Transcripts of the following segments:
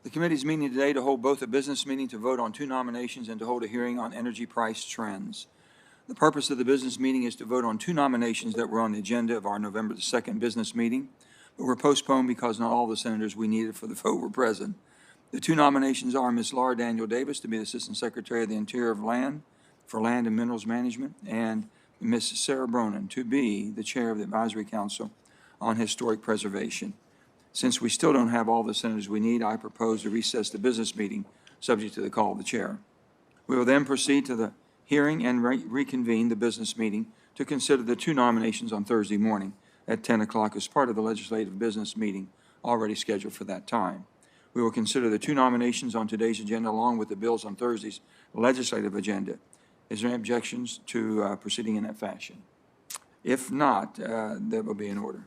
The committee is meeting today to hold both a business meeting to vote on 2 nominations and to hold a hearing on energy price trends. The purpose of the business meeting is to vote on 2 nominations that were on the agenda of our November the 2nd business meeting, but were postponed because not all the senators we needed for the vote were present. The 2 nominations are Ms. Laura Daniel Davis to be the Assistant Secretary of the Interior of Land for Land and Minerals Management, and Ms. Sarah Bronin to be the Chair of the Advisory Council on Historic Preservation. Since we still don't have all the senators we need, I propose to recess the business meeting, subject to the call of the chair. We will then proceed to the hearing and reconvene the business meeting to consider the 2 nominations on Thursday morning at 10 o'clock as part of the legislative business meeting already scheduled for that time. We will consider the 2 nominations on today's agenda along with the bills on Thursday's legislative agenda. Is there any objections to proceeding in that fashion? If not, that will be in order.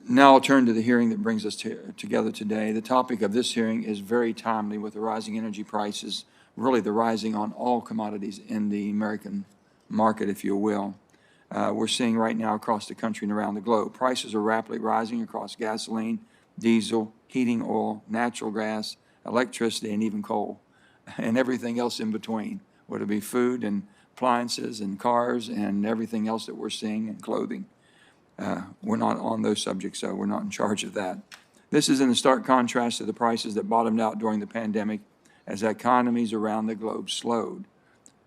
Now I'll turn to the hearing that brings us together today. The topic of this hearing is very timely with the rising energy prices, really the rising on all commodities in the American market, if you will. We're seeing right now across the country and around the globe. Prices are rapidly rising across gasoline, diesel, heating oil, natural gas, electricity, and even coal, and everything else in between, whether it be food and appliances and cars and everything else that we're seeing, and clothing. We're not on those subjects, so we're not in charge of that. This is in stark contrast to the prices that bottomed out during the pandemic as economies around the globe slowed.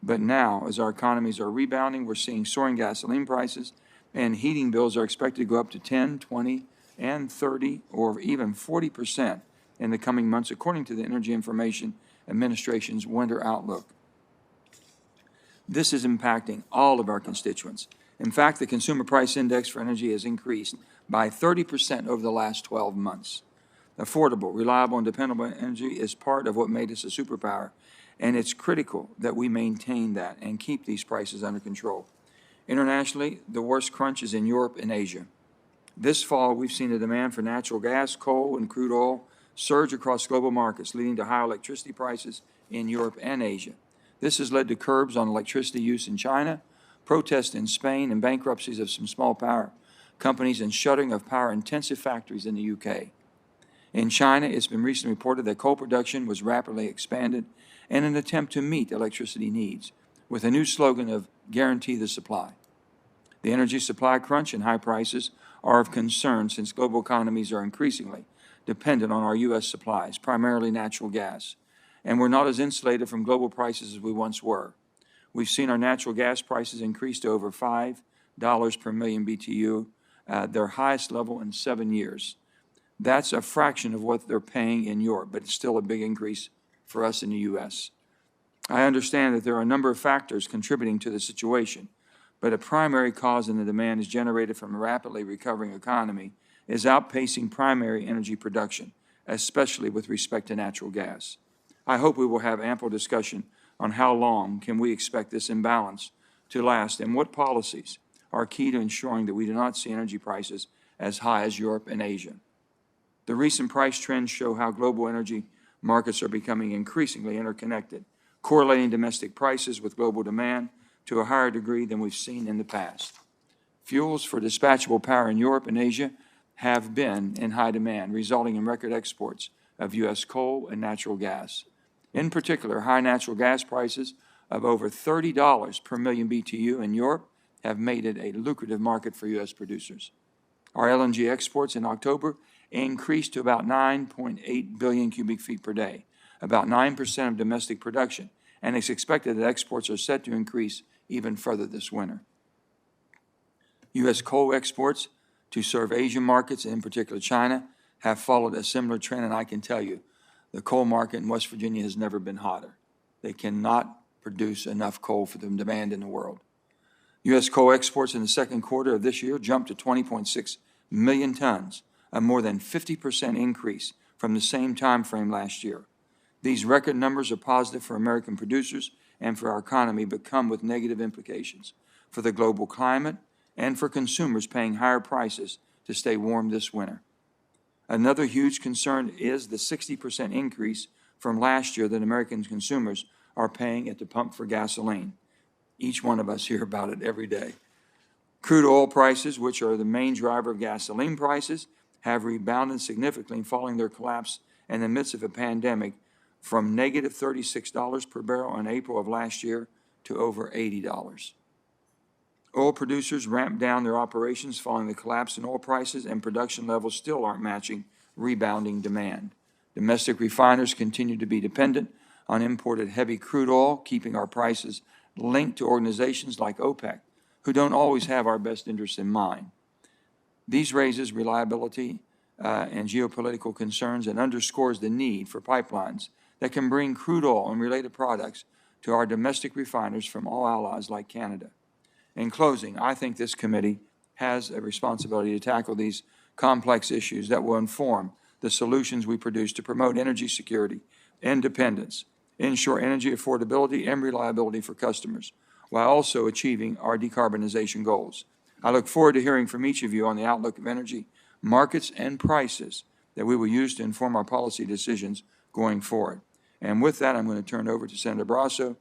But now, as our economies are rebounding, we're seeing soaring gasoline prices, and heating bills are expected to go up to 10, 20, and 30, or even 40% in the coming months, according to the Energy Information Administration's winter outlook. This is impacting all of our constituents. In fact, the Consumer Price Index for energy has increased by 30% over the last 12 months. Affordable, reliable, and dependable energy is part of what made us a superpower, and it's critical that we maintain that and keep these prices under control. Internationally, the worst crunch is in Europe and Asia. This fall, we've seen the demand for natural gas, coal, and crude oil surge across global markets, leading to higher electricity prices in Europe and Asia. This has led to curbs on electricity use in China, protests in Spain, and bankruptcies of some small power companies and shuttering of power-intensive factories in the UK. In China, it's been recently reported that coal production was rapidly expanded in an attempt to meet electricity needs, with a new slogan of "Guarantee the Supply." The energy supply crunch and high prices are of concern since global economies are increasingly dependent on our U.S. supplies, primarily natural gas, and we're not as insulated from global prices as we once were. We've seen our natural gas prices increase to over $5 per million BTU, their highest level in 7 years. That's a fraction of what they're paying in Europe, but it's still a big increase for us in the U.S. I understand that there are a number of factors contributing to the situation, but a primary cause in the demand is generated from a rapidly recovering economy is outpacing primary energy production, especially with respect to natural gas. I hope we will have ample discussion on how long can we expect this imbalance to last and what policies are key to ensuring that we do not see energy prices as high as Europe and Asia. The recent price trends show how global energy markets are becoming increasingly interconnected, correlating domestic prices with global demand to a higher degree than we've seen in the past. Fuels for dispatchable power in Europe and Asia have been in high demand, resulting in record exports of U.S. coal and natural gas. In particular, high natural gas prices of over $30 per million BTU in Europe have made it a lucrative market for U.S. producers. Our LNG exports in October increased to about 9.8 billion cubic feet per day, about 9% of domestic production, and it's expected that exports are set to increase even further this winter. U.S. coal exports to serve Asian markets, and in particular China, have followed a similar trend, and I can tell you, the coal market in West Virginia has never been hotter. They cannot produce enough coal for the demand in the world. U.S. coal exports in the second quarter of this year jumped to 20.6 million tons, a more than 50% increase from the same time frame last year. These record numbers are positive for American producers and for our economy, but come with negative implications for the global climate and for consumers paying higher prices to stay warm this winter. Another huge concern is the 60% increase from last year that American consumers are paying at the pump for gasoline. Each one of us hear about it every day. Crude oil prices, which are the main driver of gasoline prices, have rebounded significantly following their collapse in the midst of a pandemic from negative $36 per barrel in April of last year to over $80. Oil producers ramped down their operations following the collapse in oil prices, and production levels still aren't matching rebounding demand. Domestic refiners continue to be dependent on imported heavy crude oil, keeping our prices linked to organizations like OPEC, who don't always have our best interests in mind. These raises reliability and geopolitical concerns and underscores the need for pipelines that can bring crude oil and related products to our domestic refiners from all allies like Canada. In closing, I think this committee has a responsibility to tackle these complex issues that will inform the solutions we produce to promote energy security, independence, ensure energy affordability and reliability for customers, while also achieving our decarbonization goals. I look forward to hearing from each of you on the outlook of energy markets and prices that we will use to inform our policy decisions going forward. And with that, I'm going to turn it over to Senator Barrasso